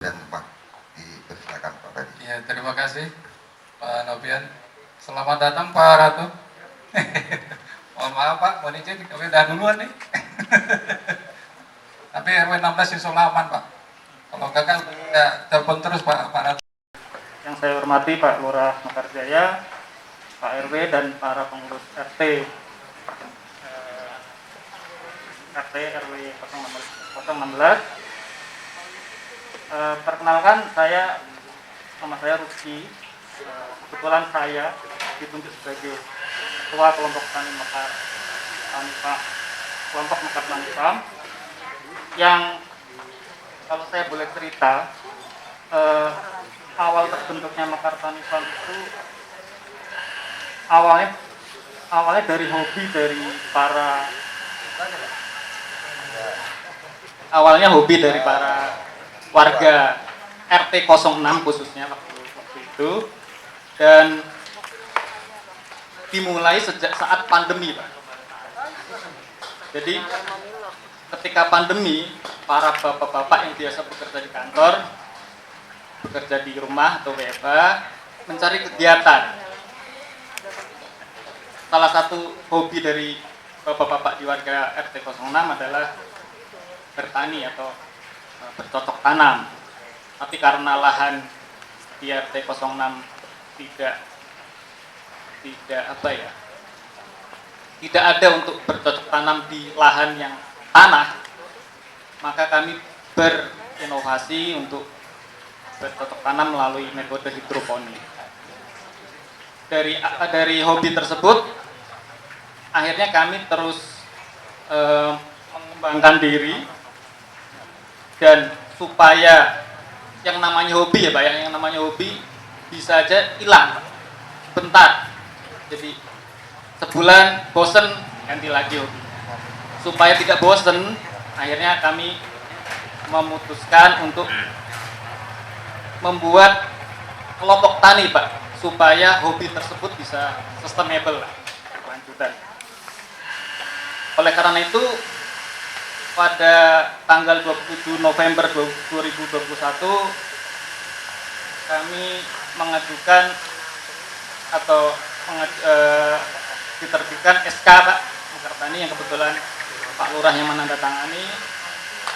dan Pak dipersilakan Pak Ferdi. Ya, terima kasih Pak Novian. Selamat datang Pak Ratu. Mohon maaf Pak, mohon izin kami udah duluan nih. Tapi RW 16 insya Allah aman Pak. Kalau gagal ya telepon terus Pak Ratu. Yang saya hormati Pak Lurah Mekarjaya, Pak RW dan para pengurus RT RW 016. Perkenalkan, nama saya Rusdi. Kebetulan saya ditunjuk sebagai ketua kelompok tani Mekar Tani Farm, yang kalau saya boleh cerita, awal terbentuknya Mekar Tani Farm itu awalnya dari hobi dari para warga RT 06 khususnya waktu itu, dan dimulai sejak saat pandemi, Pak. Jadi ketika pandemi, para bapak-bapak yang biasa bekerja di kantor, bekerja di rumah atau WFH, mencari kegiatan. Salah satu hobi dari bapak-bapak di warga RT 06 adalah bertani atau bercocok tanam. Tapi karena lahan di RT 06 tidak ada untuk bercocok tanam di lahan yang tanah, maka kami berinovasi untuk bercocok tanam melalui metode hidroponik. Dari hobi tersebut, akhirnya kami terus mengembangkan diri, dan supaya yang namanya hobi ya Pak, yang namanya hobi bisa aja hilang bentar. Jadi sebulan bosen ganti lagi hobi. Supaya tidak bosen, akhirnya kami memutuskan untuk membuat kelompok tani Pak, supaya hobi tersebut bisa sustainable, berkelanjutan. Oleh karena itu, pada tanggal 27 November 2021 kami mengajukan atau diterbitkan SK Pak Mekar Tani, yang kebetulan Pak Lurah yang menandatangani,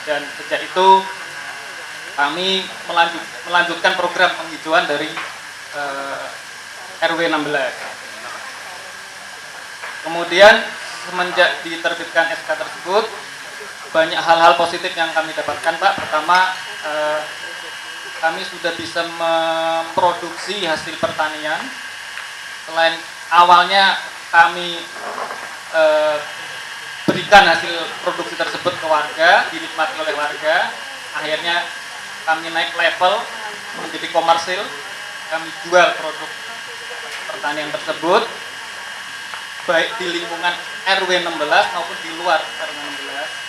dan sejak itu kami melanjutkan program penghijauan dari RW 16. Kemudian semenjak diterbitkan SK tersebut, banyak hal-hal positif yang kami dapatkan Pak. Pertama, kami sudah bisa memproduksi hasil pertanian. Selain awalnya kami berikan hasil produksi tersebut ke warga, dinikmati oleh warga, akhirnya kami naik level menjadi komersil. Kami jual produk pertanian tersebut baik di lingkungan RW 16 maupun di luar RW 16.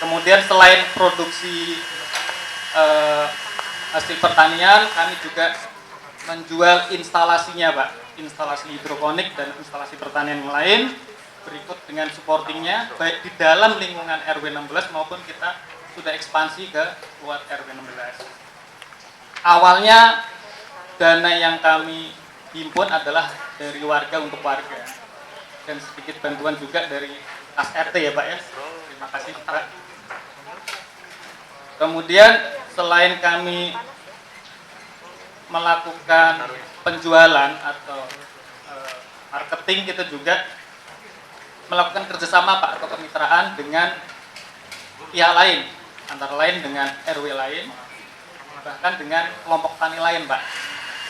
Kemudian selain produksi hasil pertanian, kami juga menjual instalasinya Pak, instalasi hidroponik dan instalasi pertanian yang lain, berikut dengan supportingnya baik di dalam lingkungan RW 16 maupun kita sudah ekspansi ke luar RW 16. Awalnya dana yang kami himpun adalah dari warga untuk warga, dan sedikit bantuan juga dari kas RT ya Pak ya. Terima kasih Pak. Kemudian selain kami melakukan penjualan atau marketing, kita juga melakukan kerjasama Pak atau kemitraan dengan pihak lain, antara lain dengan RW lain, bahkan dengan kelompok tani lain Pak,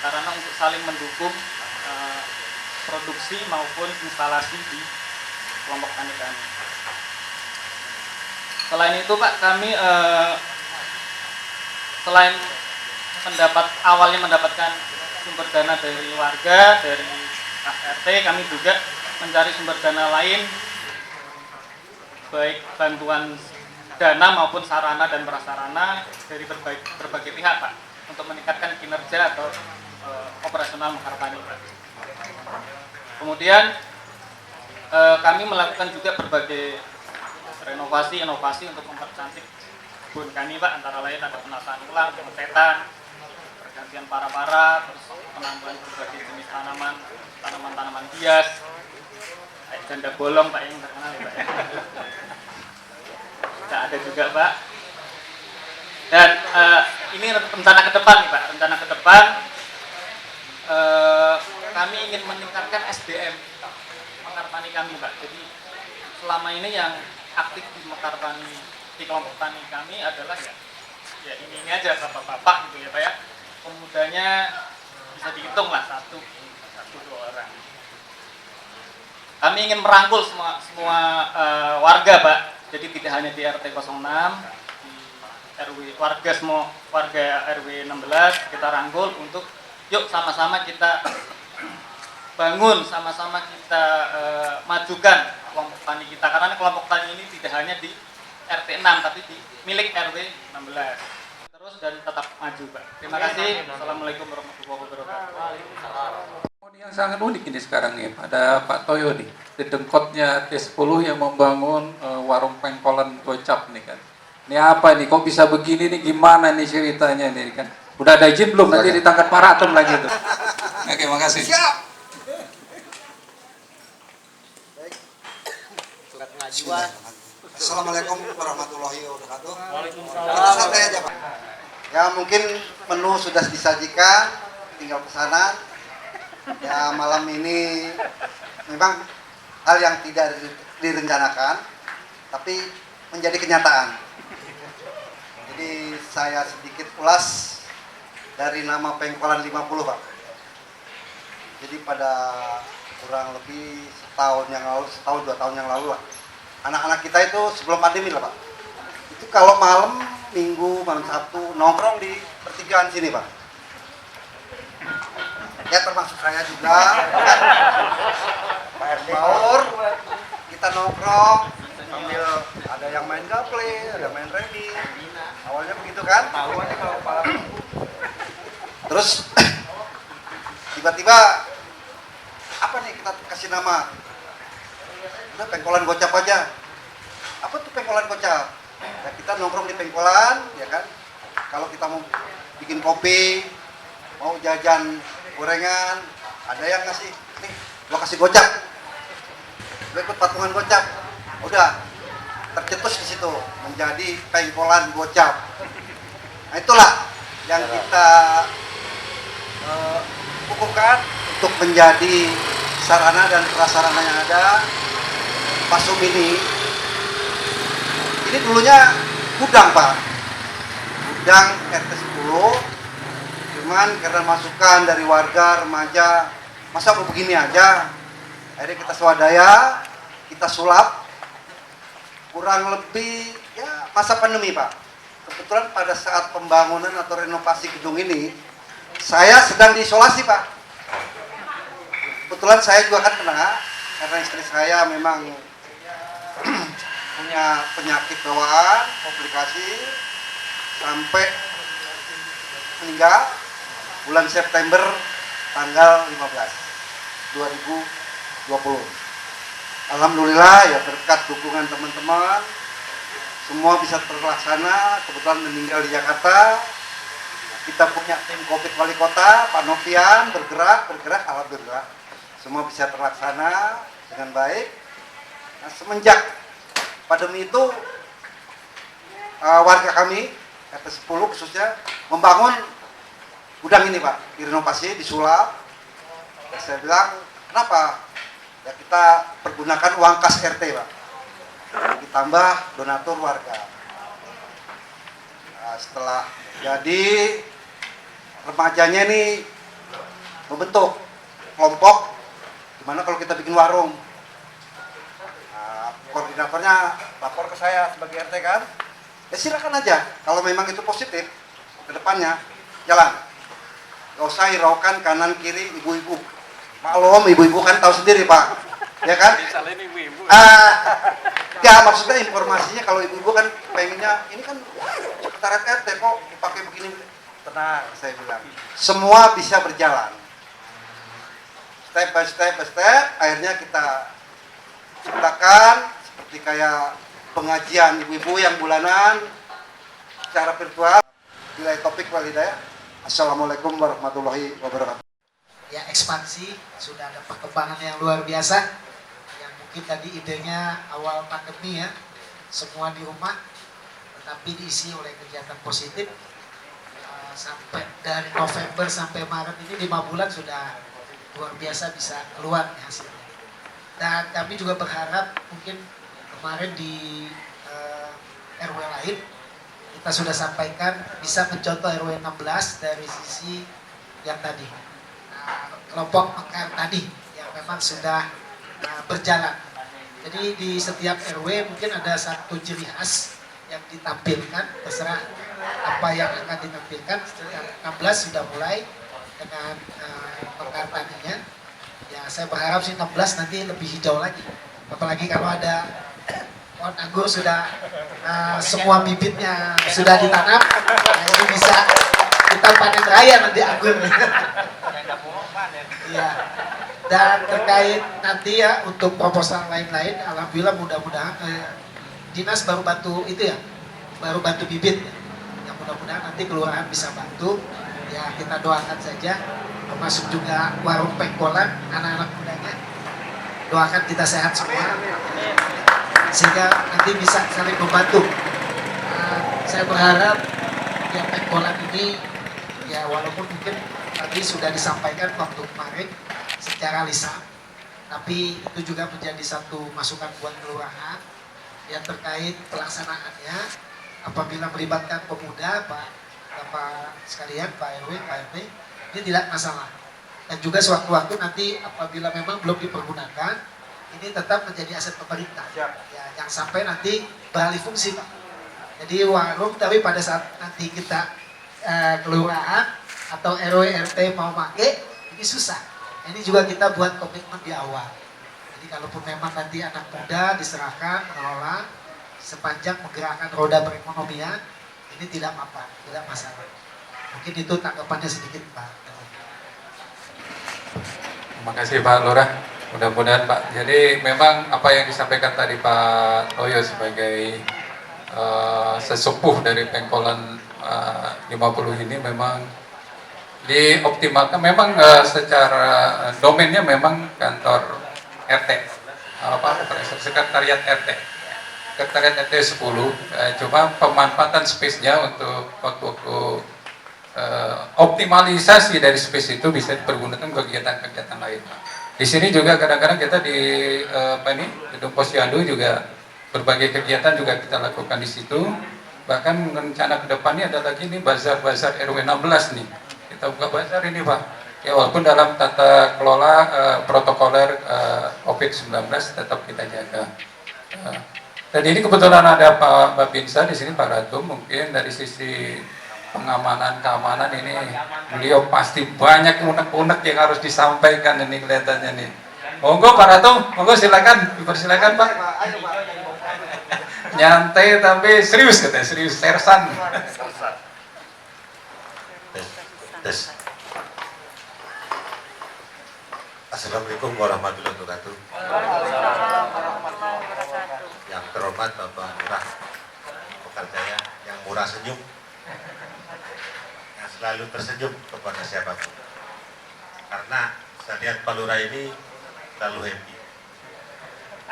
karena untuk saling mendukung produksi maupun instalasi di kelompok tani kami. Selain itu Pak, kami selain awalnya mendapatkan sumber dana dari warga, dari RT, kami juga mencari sumber dana lain, baik bantuan dana maupun sarana dan prasarana dari berbagai pihak Pak, untuk meningkatkan kinerja atau operasional Mekar Tani Pak. Kemudian kami melakukan juga berbagai inovasi untuk mempercantik kebun kami Pak, antara lain ada penataan ulang, pengetetan, pergantian para-para, terus penambahan berbagai jenis tanaman hias, kayak janda bolong Pak yang terkenal ya Pak ya. Tidak ada juga Pak. Dan ini rencana ke depan nih Pak, rencana ke depan kami ingin meningkatkan SDM mekar tani kami Pak. Jadi selama ini yang aktif di mekar tani, di kelompok tani kami adalah ya ini aja bapak-bapak gitu ya Pak ya. Pemudanya bisa dihitung lah satu dua orang. Kami ingin merangkul semua warga Pak. Jadi tidak hanya di RT 06, di RW warga semua warga RW 16 kita rangkul untuk yuk sama-sama kita bangun, sama-sama kita majukan kelompok tani kita, karena kelompok tani ini tidak hanya di RT 6 tapi di milik RW 16. Terus dan tetap maju Pak. Terima kasih. Assalamualaikum warahmatullahi wabarakatuh. Yang sangat unik ini sekarang nih, ada Pak Toyo nih, di dengkotnya T10 yang membangun warung pengkolan gocap nih kan. Ini apa nih, kok bisa begini nih, gimana nih ceritanya nih kan. Udah ada izin belum? Nanti ditangkap paraton lagi tuh. Oke, makasih. Siap. Assalamualaikum warahmatullahi wabarakatuh. Waalaikumsalam. Santai aja Pak. Ya mungkin menu sudah disajikan, tinggal pesanan. Ya malam ini memang hal yang tidak direncanakan, tapi menjadi kenyataan. Jadi saya sedikit ulas dari nama Pengkolan 50 Pak. Jadi pada kurang lebih setahun 2 tahun yang lalu Pak. Anak-anak kita itu sebelum pandemi lah Pak. Itu kalau malam Minggu, malam Sabtu nongkrong di pertigaan sini Pak. Ya termasuk saya juga. Pak RT Baur, kita nongkrong sambil ada yang main gaple, ada main remi. Awalnya begitu kan? Awalnya kalau kepala minggu. Terus tiba-tiba apa nih kita kasih nama? Udah pengkolan gocap aja. Apa tuh pengkolan gocap? Ya kita nongkrong di pengkolan, ya kan? Kalau kita mau bikin kopi, mau jajan gorengan, ada yang ngasih, nih gua kasih gocap, gua ikut patungan gocap, udah tercetus di situ menjadi pengkolan gocap. Nah itulah yang kita kukuhkan untuk menjadi sarana dan prasarana yang ada. Pasum ini dulunya gudang Pak, gudang RT 10. Cuman karena masukan dari warga remaja, masa mau begini aja, akhirnya kita swadaya, kita sulap, kurang lebih ya masa pandemi Pak. Kebetulan pada saat pembangunan atau renovasi gedung ini, saya sedang diisolasi Pak. Kebetulan saya juga kan kena, karena istri saya memang punya penyakit bawaan, komplikasi, sampai meninggal bulan September tanggal 15 2020. Alhamdulillah ya berkat dukungan teman-teman semua bisa terlaksana. Kebetulan meninggal di Jakarta. Kita punya tim Covid Wali Kota, Pak Novian bergerak, alhamdulillah semua bisa terlaksana dengan baik. Nah, semenjak pandemi itu warga kami RT 10 khususnya membangun gudang ini Pak, direnovasi, disulap. Ya, saya bilang, kenapa? Ya kita pergunakan uang kas RT Pak, ditambah donatur warga. Nah, setelah jadi, remajanya ini membentuk kelompok, gimana kalau kita bikin warung. Nah, koordinatornya lapor ke saya sebagai RT kan, ya silakan aja, kalau memang itu positif, ke depannya jalan. Gak usah hiraukan kanan kiri ibu-ibu. Maklum ibu-ibu kan tahu sendiri Pak, ya kan? Ya maksudnya informasinya kalau ibu-ibu kan pengennya ini kan sekretariat RT kok dipakai begini. Tenang, saya bilang semua bisa berjalan. Step by step, akhirnya kita ciptakan seperti kayak pengajian ibu-ibu yang bulanan. secara virtual. Bila topik walidaya. Assalamualaikum warahmatullahi wabarakatuh. Ya, ekspansi sudah ada perkembangan yang luar biasa. Yang mungkin tadi idenya awal pandemi ya, semua di rumah, tetapi diisi oleh kegiatan positif. Sampai dari November sampai Maret ini 5 bulan sudah luar biasa bisa keluar hasilnya. Dan kami juga berharap mungkin kemarin di RW lain kita sudah sampaikan bisa mencontoh RW 16 dari sisi yang tadi kelompok mekar tadi yang memang sudah berjalan. Jadi di setiap RW mungkin ada satu ciri khas yang ditampilkan, terserah apa yang akan ditampilkan. 16 sudah mulai dengan mekar tadinya. Ya, saya berharap sih 16 nanti lebih hijau lagi. Apalagi kalau ada pohon anggur sudah semua bibitnya sudah ditanam, jadi bisa kita panen raya nanti anggur. Iya. Dan terkait nanti ya untuk proposal lain-lain, alhamdulillah mudah-mudahan dinas baru bantu itu ya, baru bantu bibit ya. Yang mudah-mudahan nanti kelurahan bisa bantu. Ya kita doakan saja, termasuk juga warung pengkolan anak-anak mudanya. Doakan kita sehat semua, sehingga nanti bisa saling membantu. Saya berharap yang pengkolan ini ya walaupun mungkin tadi sudah disampaikan waktu kemarin secara lisan, tapi itu juga menjadi satu masukan buat kelurahan yang terkait pelaksanaannya apabila melibatkan pemuda, Bapak sekalian, Pak RW, Pak RT, ini tidak masalah. Dan juga sewaktu-waktu nanti apabila memang belum dipergunakan, ini tetap menjadi aset pemerintah. Ya, jangan sampai nanti beralih fungsi, Pak. Jadi warung, tapi pada saat nanti kita kelurahan atau RW RT mau pakai, ini susah. Ini juga kita buat komitmen di awal. Jadi kalaupun memang nanti anak muda diserahkan mengelola sepanjang menggerakkan roda perekonomian, ini tidak apa, tidak masalah. Mungkin itu tanggapannya sedikit, Pak. Terima kasih Pak Lurah. Mudah-mudahan Pak. Jadi memang apa yang disampaikan tadi Pak Toyo sebagai sesepuh dari Pengkolan 50 ini memang dioptimalkan. Memang secara domainnya memang kantor RT, sekretariat RT. Sekretariat RT 10, cuma pemanfaatan space-nya untuk waktu optimalisasi dari space itu bisa dipergunakan kegiatan-kegiatan lain. Di sini juga kadang-kadang kita di Gedung Posyandu juga berbagai kegiatan juga kita lakukan di situ. Bahkan rencana kedepannya ada lagi nih bazar-bazar RW 16 nih. Kita buka bazar ini Pak. Ya walaupun dalam tata kelola protokoler COVID-19 tetap kita jaga. Dan ini kebetulan ada Pak Babinsa di sini, Pak Ratu, mungkin dari sisi keamanan ini beliau pasti banyak unek-unek yang harus disampaikan ini kelihatannya nih. Monggo Pak Ratu, monggo silakan, dipersilakan Pak. Nyantai tapi serius katanya, serius sersan. Tes. Assalamualaikum warahmatullahi wabarakatuh. Yang terhormat Bapak Lurah Pekarjaya, yang murah senyum, yang selalu tersenyum kepada siapapun. Karena saya lihat Pak Lurah ini selalu happy.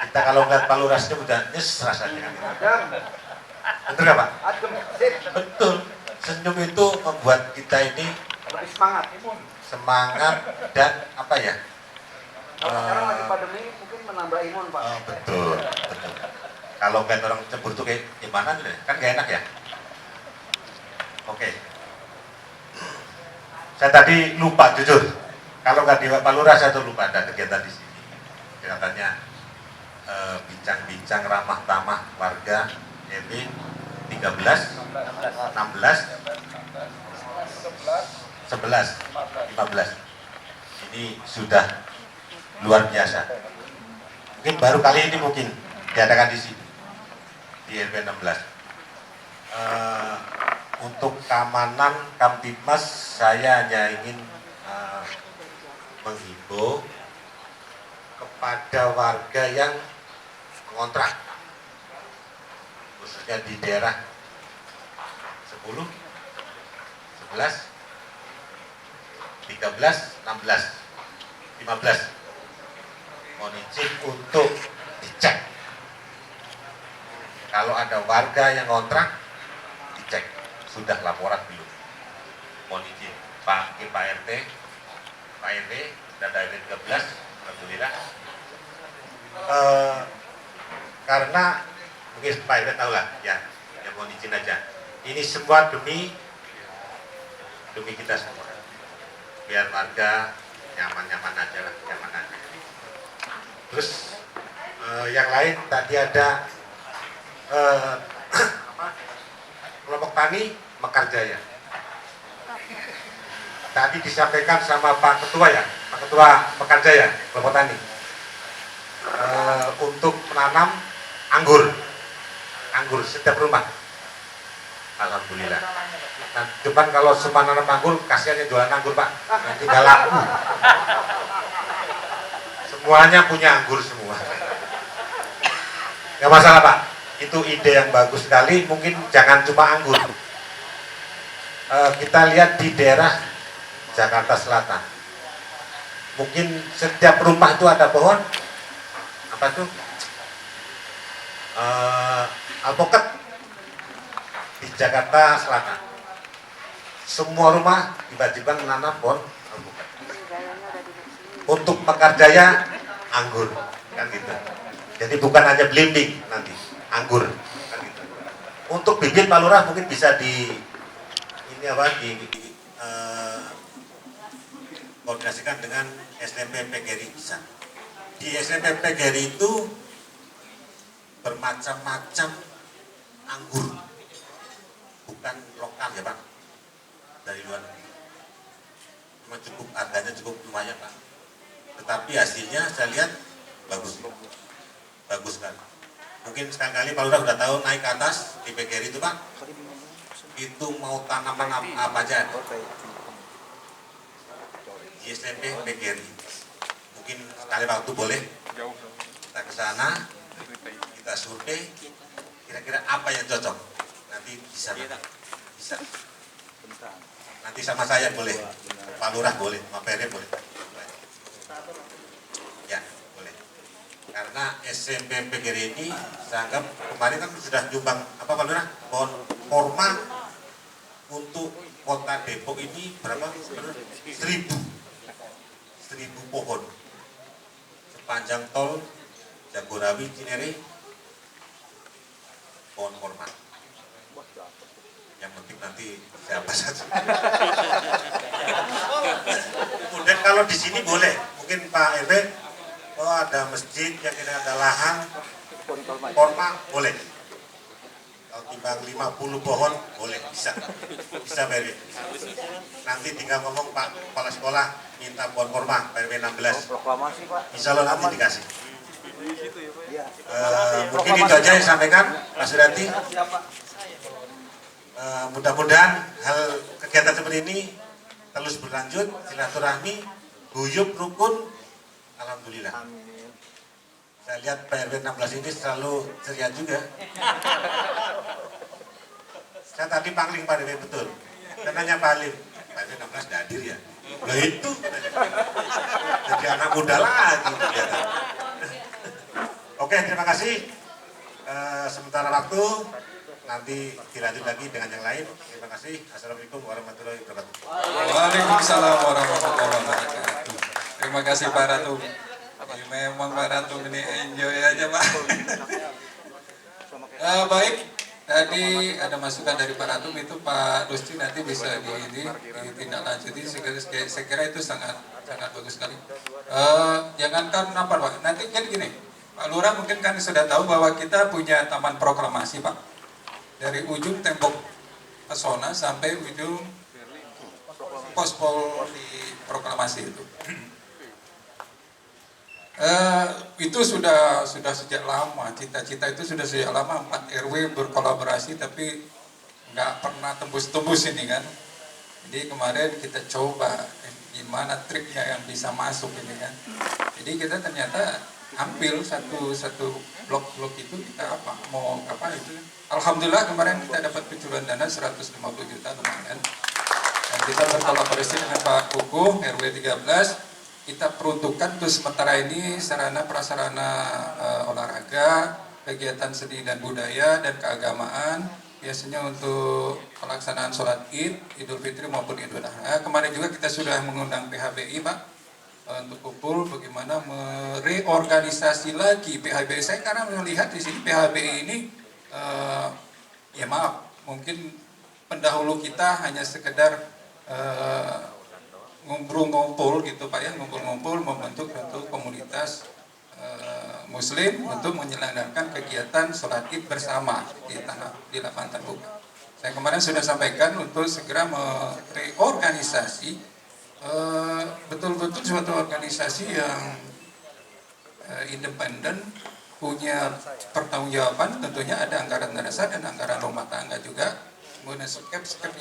Kita kalau ngeliat Pak Lurah senyum udah nyes rasanya kan. Betul nggak Pak? Betul. Senyum itu membuat kita ini lebih semangat dan apa ya? Sekarang lagi pandemi mungkin menambah imun Pak. Oh, betul. Kalau ngeliat orang cemburu tuh kayak gimana nih? Kan gak enak ya. Oke. Saya tadi lupa jujur. Kalau nggak di Pak Lurah saya tuh lupa ada kegiatan di sini. Kelihatannya bincang-bincang ramah tamah warga RW 13, 16, 11, 15. Ini sudah luar biasa. Mungkin baru kali ini mungkin diadakan di sini di RW 16. Untuk keamanan Kamtibmas saya hanya ingin menghimbau kepada warga yang mengontrak khususnya di daerah 10, 11, 13, 16, 15. Mohon izin untuk dicek. Kalau ada warga yang ngontrak, dicek sudah laporan belum. Mohon izin Pak RT, Pak RW dan dari 13, alhamdulillah. Karena mungkin Pak RW tahu lah ya mohon izin aja. Ini semua demi kita semua. Biar warga nyaman-nyaman aja lah, nyaman aja. Terus yang lain tadi ada kelompok tani Mekarjaya. Tadi disampaikan sama Pak Ketua ya, Pak Ketua Mekarjaya, kelompok tani, untuk menanam anggur setiap rumah. Alhamdulillah. Nah, cuman kalau semua nanam anggur, kasihan yang jualan anggur Pak, nanti nggak laku. Semuanya punya anggur semua. Nggak masalah Pak, itu ide yang bagus sekali. Mungkin jangan cuma anggur. Kita lihat di daerah Jakarta Selatan, mungkin setiap rumah itu ada pohon apa tuh alpukat. Di Jakarta Selatan semua rumah tiba-tiba menanam pohon alpukat. Untuk Mekarjaya anggur kan gitu. Jadi bukan hanya belimbing nanti anggur kan gitu. Untuk bibit Pak Lurah mungkin bisa koordinasikan dengan SMP PGRI bisa. Di SMP PGRI itu bermacam-macam anggur, bukan lokal ya Pak, dari luar negeri. Cuma cukup harganya cukup lumayan Pak. Tetapi hasilnya saya lihat bagus kan. Mungkin sekali-kali Pak Lurah sudah tahu naik ke atas di PGRI itu Pak, itu mau tanaman apa aja di SMP PGRI. Mungkin sekali waktu boleh kita ke sana, kita survei kira-kira apa yang cocok. Nanti bisa. Nanti sama saya boleh, Pak Lurah boleh, Pak PRD boleh. Ya, boleh. Karena SMP PGRI ini saya anggap kemarin kan sudah nyumbang apa Pak Lurah? Pohon korma untuk kota Depok ini berapa? 1.000 pohon sepanjang tol Jagorawi Cinere, pohon korma. Yang penting nanti siapa saja. Kemudian kalau di sini boleh, mungkin Pak RW, ada masjid yang tidak ada lahan korma boleh. Kalau timbang 50 pohon boleh, bisa Pak RW. Nanti tinggal ngomong Pak Kepala Sekolah minta pohon korma Pak RW 16. Insya Allah nanti dikasih. Mungkin itu aja yang sampaikan Pak Surati. Mudah-mudahan hal kegiatan seperti ini terus berlanjut, silaturahmi, guyup, rukun. Alhamdulillah. Saya lihat Pak RW 16 ini selalu ceria juga. Saya tadi pangling Pak RW betul. Dan nanya Pak Halim, Pak RW 16 tidak hadir ya? Nah itu. Jadi anak muda lagi. Oke, terima kasih. Sementara waktu nanti dilanjut lagi dengan yang lain. Terima kasih. Assalamualaikum warahmatullahi wabarakatuh. Waalaikumsalam warahmatullahi wabarakatuh. Terima kasih Pak Ratu. Memang Pak Ratu ini enjoy aja Pak. Baik, tadi ada masukan dari Pak Ratu, itu Pak Rusti nanti bisa ditindaklanjuti. Saya kira itu sangat bagus sekali. Jangankan apa Pak, nanti kan gini, Pak Lurah mungkin kan sudah tahu bahwa kita punya taman proklamasi Pak. Dari ujung tembok pesona sampai ujung pos-pol di proklamasi itu. Itu sudah sejak lama, cita-cita itu sudah sejak lama 4 RW berkolaborasi tapi nggak pernah tembus-tembus ini kan. Jadi kemarin kita coba gimana triknya yang bisa masuk ini kan. Jadi kita ternyata hampir satu blok itu kita mau itu. Alhamdulillah kemarin kita dapat kucuran dana 150 juta lumayan. Dan kita berkolaborasi dengan Pak Kukuh RW 13, kita peruntukkan untuk sementara ini sarana prasarana olahraga, kegiatan seni dan budaya dan keagamaan, biasanya untuk pelaksanaan sholat Id, Idul Fitri maupun Idul Adha. Kemarin juga kita sudah mengundang PHBI Pak untuk kumpul bagaimana mereorganisasi lagi PHBI. Saya karena melihat di sini PHBI ini ya maaf, mungkin pendahulu kita hanya sekedar ngumpul gitu Pak ya, ngumpul-ngumpul membentuk untuk komunitas Muslim untuk menyelenggarakan kegiatan sholat Id bersama di lapangan terbuka. Saya kemarin sudah sampaikan untuk segera mereorganisasi betul-betul suatu organisasi yang independen, punya pertanggungjawaban, tentunya ada anggaran dasar dan anggaran rumah tangga juga. Kemudian skep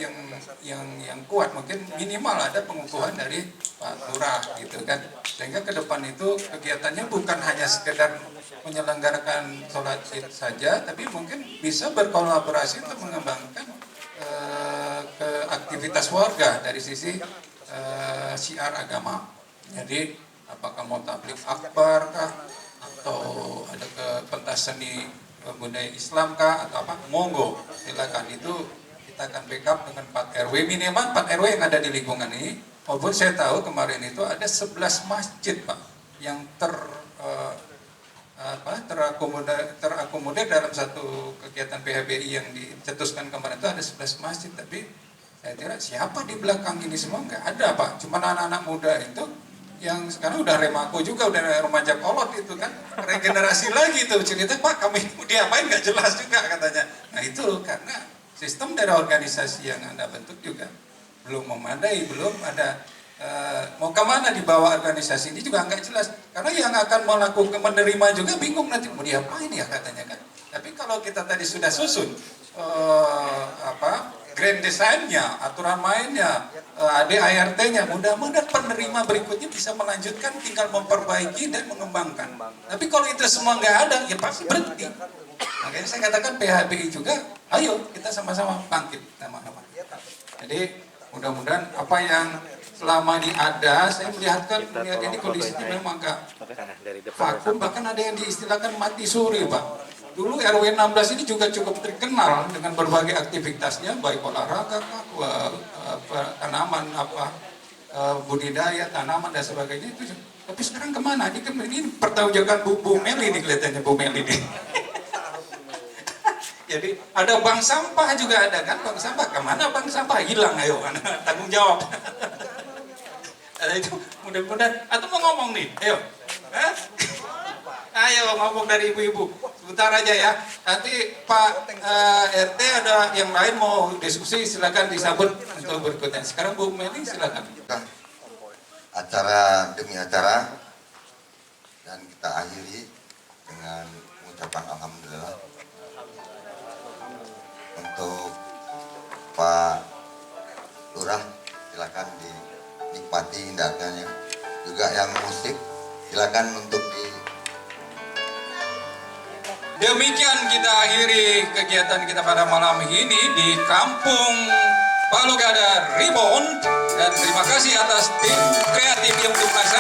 yang kuat, mungkin minimal ada pengukuhan dari Pak Lurah gitu kan, sehingga ke depan itu kegiatannya bukan hanya sekedar menyelenggarakan sholat Id saja, tapi mungkin bisa berkolaborasi untuk mengembangkan ke aktivitas warga dari sisi syiar agama. Jadi apakah mau tabligh akbar kah, atau ada ke pentas seni budaya Islam kah, atau apa, monggo silakan. Itu kita akan backup dengan 4 RW, minimal 4 RW yang ada di lingkungan ini. Walaupun saya tahu kemarin itu ada 11 masjid Pak yang terakomodir dalam satu kegiatan PHBI yang dicetuskan kemarin itu ada 11 masjid, tapi saya kira siapa di belakang ini semua nggak ada Pak, cuma anak-anak muda itu yang sekarang udah remaco juga, udah remaja kolot itu kan, regenerasi lagi tuh cerita Pak, kami mau diapain nggak jelas juga katanya. Nah itu karena sistem dari organisasi yang Anda bentuk juga belum memadai, belum ada mau kemana dibawa organisasi ini juga nggak jelas, karena yang akan melakukan menerima juga bingung nanti mau diapain ya katanya kan. Tapi kalau kita tadi sudah susun grand desainnya, aturan mainnya, ADART-nya, mudah-mudahan penerima berikutnya bisa melanjutkan, tinggal memperbaiki dan mengembangkan. Tapi kalau itu semua nggak ada, ya pasti berhenti. Makanya saya katakan PHBI juga, ayo kita sama-sama bangkit sama-sama. Jadi mudah-mudahan apa yang selama ini ada, saya melihat ini kondisinya memang agak vakum, bahkan ada yang diistilahkan mati suri Pak. Dulu RW 16 ini juga cukup terkenal dengan berbagai aktivitasnya, baik olahraga, tanaman, budidaya, tanaman dan sebagainya itu. Tapi sekarang kemana? Ini pertanggungjawaban Bu Meli nih kelihatannya, Bu Meli nih. Jadi ada bank sampah juga ada kan, bank sampah kemana bank sampah, hilang, ayo tanggung jawab. Nah, itu mudah-mudahan, atau mau ngomong nih, ayo. Ayo ngomong dari ibu-ibu, sebentar aja ya. Nanti Pak RT ada yang lain mau diskusi, silakan disambut untuk berikutnya. Sekarang Bu Meli silakan. Acara demi acara, dan kita akhiri dengan mengucapkan alhamdulillah untuk Pak Lurah, silakan dinikmati indahnya. Juga yang musik silakan untuk Demikian kita akhiri kegiatan kita pada malam ini di Kampung Palugada Ribon, dan terima kasih atas tim kreatif yang untuk melaksanakan